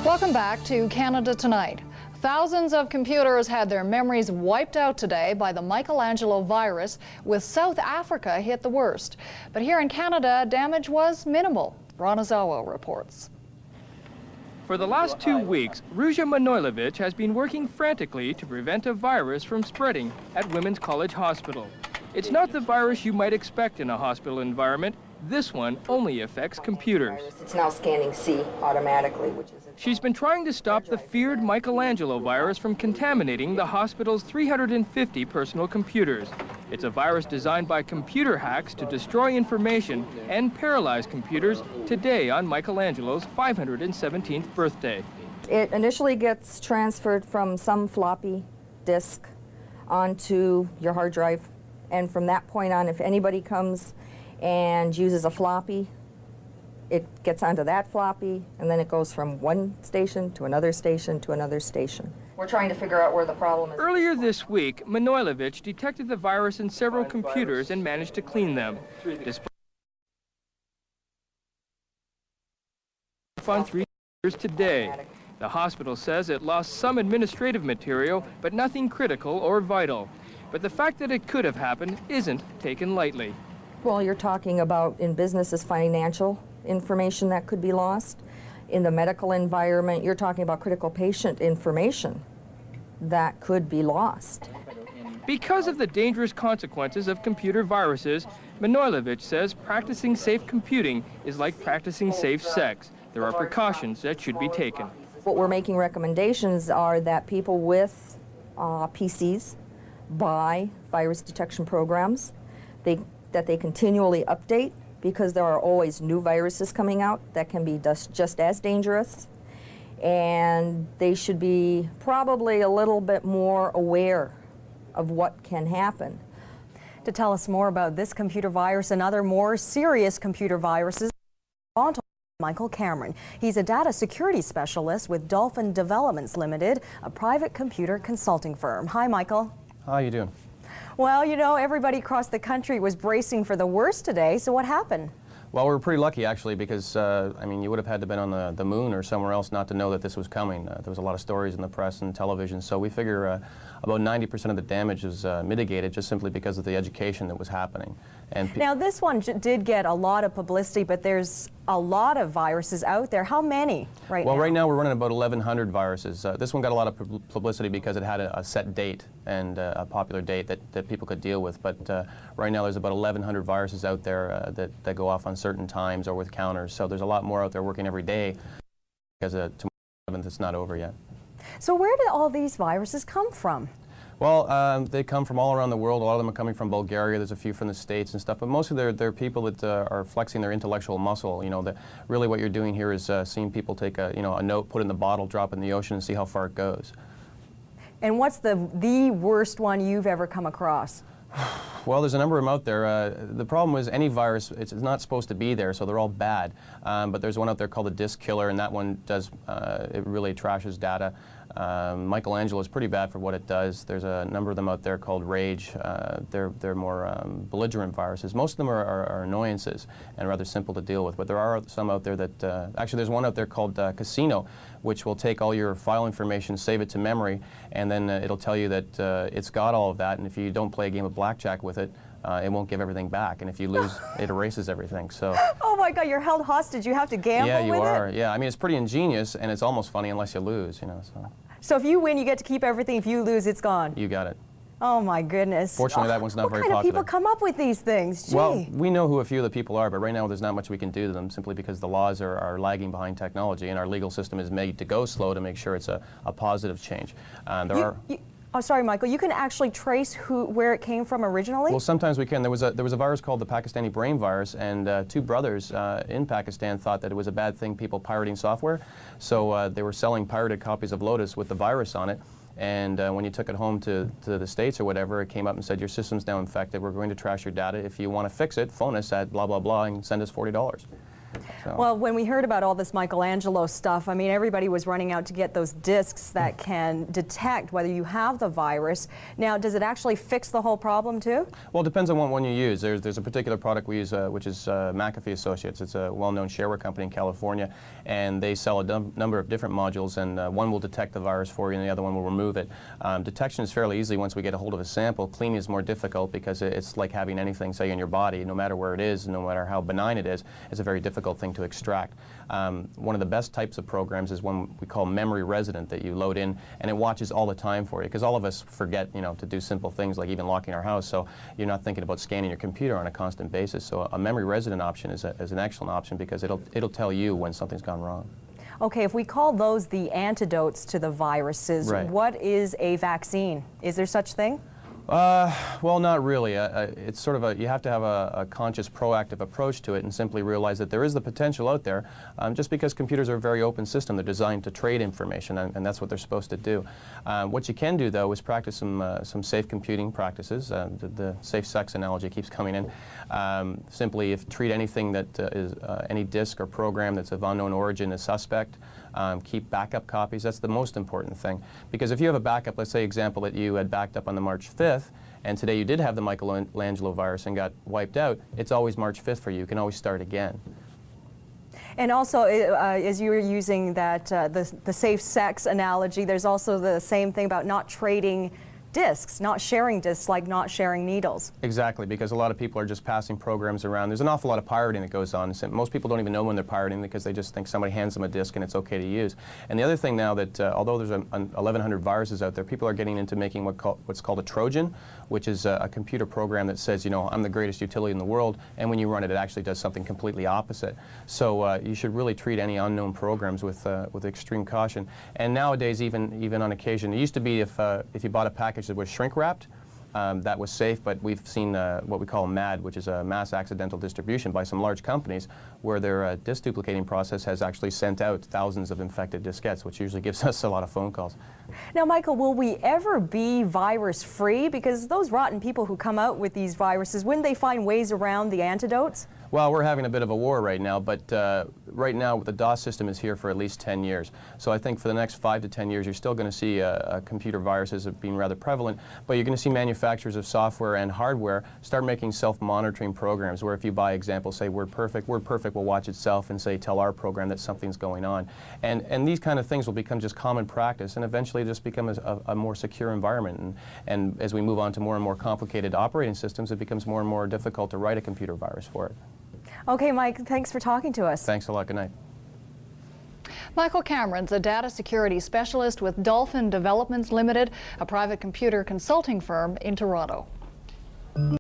Welcome back to Canada Tonight. Thousands of computers had their memories wiped out today by the Michelangelo virus, with South Africa hit the worst. But here in Canada, damage was minimal. Ranazawa reports. For the last 2 weeks, Ruja Manojlovic has been working frantically to prevent a virus from spreading at Women's College Hospital. It's not the virus you might expect in a hospital environment. This one only affects computers. It's now scanning C automatically, which is... She's been trying to stop the feared Michelangelo virus from contaminating the hospital's 350 personal computers. It's a virus designed by computer hacks to destroy information and paralyze computers today on Michelangelo's 517th birthday. It initially gets transferred from some floppy disk onto your hard drive. And from that point on, if anybody comes and uses a floppy, it gets onto that floppy, and then it goes from one station to another station to another station. We're trying to figure out where the problem is. Earlier this week, Manojlovic detected the virus in several computers and managed to clean them. Despite on 3 years today. The hospital says it lost some administrative material, but nothing critical or vital. But the fact that it could have happened isn't taken lightly. Well, you're talking about in businesses financial information that could be lost. In the medical environment, you're talking about critical patient information that could be lost. Because of the dangerous consequences of computer viruses, Manojlovic says practicing safe computing is like practicing safe sex. There are precautions that should be taken. What we're making recommendations are that people with PCs buy virus detection programs, that they continually update, because there are always new viruses coming out that can be just as dangerous. And they should be probably a little bit more aware of what can happen. To tell us more about this computer virus and other more serious computer viruses, Michael Cameron. He's a data security specialist with Dolphin Developments Limited, a private computer consulting firm. Hi, Michael. How you doing? Well, you know, everybody across the country was bracing for the worst today, so what happened? Well, we were pretty lucky, actually, because, I mean, you would have had to have been on the moon or somewhere else not to know that this was coming. There was a lot of stories in the press and television, so we figure about 90% of the damage was mitigated just simply because of the education that was happening. And now, this one did get a lot of publicity, but there's a lot of viruses out there. How many right now? Well, right now we're running about 1,100 viruses. This one got a lot of publicity because it had a set date and a popular date that people could deal with. But right now there's about 1,100 viruses out there that go off on certain times or with counters. So there's a lot more out there working every day because tomorrow 7th it's not over yet. So where did all these viruses come from? Well, they come from all around the world. A lot of them are coming from Bulgaria. There's a few from the States and stuff. But mostly they're people that are flexing their intellectual muscle. You know, really what you're doing here is seeing people take a note, put it in the bottle, drop it in the ocean, and see how far it goes. And what's the worst one you've ever come across? Well, there's a number of them out there. The problem is any virus, it's not supposed to be there, so they're all bad. But there's one out there called the disk killer, and that one does, it really trashes data. Michelangelo is pretty bad for what it does. There's a number of them out there called Rage. They're more belligerent viruses. Most of them are annoyances and rather simple to deal with, but there are some out there that, actually there's one out there called Casino, which will take all your file information, save it to memory, and then it'll tell you that it's got all of that, and if you don't play a game of blackjack with it, it won't give everything back, and if you lose, it erases everything. So. Oh my God, you're held hostage. You have to gamble with it? Yeah, you are. Yeah, I mean, it's pretty ingenious, and it's almost funny unless you lose, you know. So if you win, you get to keep everything. If you lose, it's gone. You got it. Oh my goodness. Fortunately, that one's not very popular. What kind of people come up with these things? Gee. Well, we know who a few of the people are, but right now there's not much we can do to them simply because the laws are lagging behind technology, and our legal system is made to go slow to make sure it's a positive change. Oh, sorry, Michael. You can actually trace where it came from originally? Well, sometimes we can. There was a virus called the Pakistani brain virus, and two brothers in Pakistan thought that it was a bad thing, people pirating software. So they were selling pirated copies of Lotus with the virus on it. And when you took it home to the States or whatever, it came up and said, your system's now infected. We're going to trash your data. If you want to fix it, phone us at blah, blah, blah, and send us $40. So. Well, when we heard about all this Michelangelo stuff, I mean, everybody was running out to get those discs that can detect whether you have the virus. Now, does it actually fix the whole problem too? Well, it depends on what one you use. There's a particular product we use, which is McAfee Associates. It's a well-known shareware company in California, and they sell a number of different modules, and one will detect the virus for you, and the other one will remove it. Detection is fairly easy once we get a hold of a sample. Cleaning is more difficult because it's like having anything, say, in your body. No matter where it is, no matter how benign it is, it's a very difficult thing to extract. One of the best types of programs is one we call memory resident that you load in, and it watches all the time for you, because all of us forget, to do simple things like even locking our house, so you're not thinking about scanning your computer on a constant basis. So a memory resident option is an excellent option because it'll tell you when something's gone wrong. Okay, if we call those the antidotes to the viruses, right. What is a vaccine? Is there such thing? Well, not really. It's sort of you have to have a conscious, proactive approach to it and simply realize that there is the potential out there. Just because computers are a very open system, they're designed to trade information, and that's what they're supposed to do. What you can do, though, is practice some safe computing practices. The safe sex analogy keeps coming in. Simply, treat anything that is any disk or program that's of unknown origin as suspect. Keep backup copies. That's the most important thing. Because if you have a backup, let's say example that you had backed up on the March 5th, and today you did have the Michelangelo virus and got wiped out, it's always March 5th for you. You can always start again. And also, as you were using that, the safe sex analogy, there's also the same thing about not trading discs, not sharing discs like not sharing needles. Exactly, because a lot of people are just passing programs around. There's an awful lot of pirating that goes on. Most people don't even know when they're pirating because they just think somebody hands them a disk and it's okay to use. And the other thing now that although there's 1,100 viruses out there, people are getting into making what's called a Trojan, which is a computer program that says, I'm the greatest utility in the world, and when you run it, it actually does something completely opposite. So you should really treat any unknown programs with extreme caution. And nowadays, even on occasion, it used to be if you bought a package that was shrink wrapped, that was safe, but we've seen what we call MAD, which is a mass accidental distribution by some large companies, where their disk duplicating process has actually sent out thousands of infected diskettes, which usually gives us a lot of phone calls. Now, Michael, will we ever be virus-free? Because those rotten people who come out with these viruses, wouldn't they find ways around the antidotes? Well, we're having a bit of a war right now, but right now the DOS system is here for at least 10 years. So I think for the next 5 to 10 years, you're still going to see computer viruses being rather prevalent, but you're going to see manufacturers of software and hardware start making self-monitoring programs where if you buy example, say WordPerfect will watch itself and say, tell our program that something's going on. And these kind of things will become just common practice and eventually just become a more secure environment. And as we move on to more and more complicated operating systems, it becomes more and more difficult to write a computer virus for it. Okay, Mike, thanks for talking to us. Thanks a lot. Good night. Michael Cameron's a data security specialist with Dolphin Developments Limited, a private computer consulting firm in Toronto.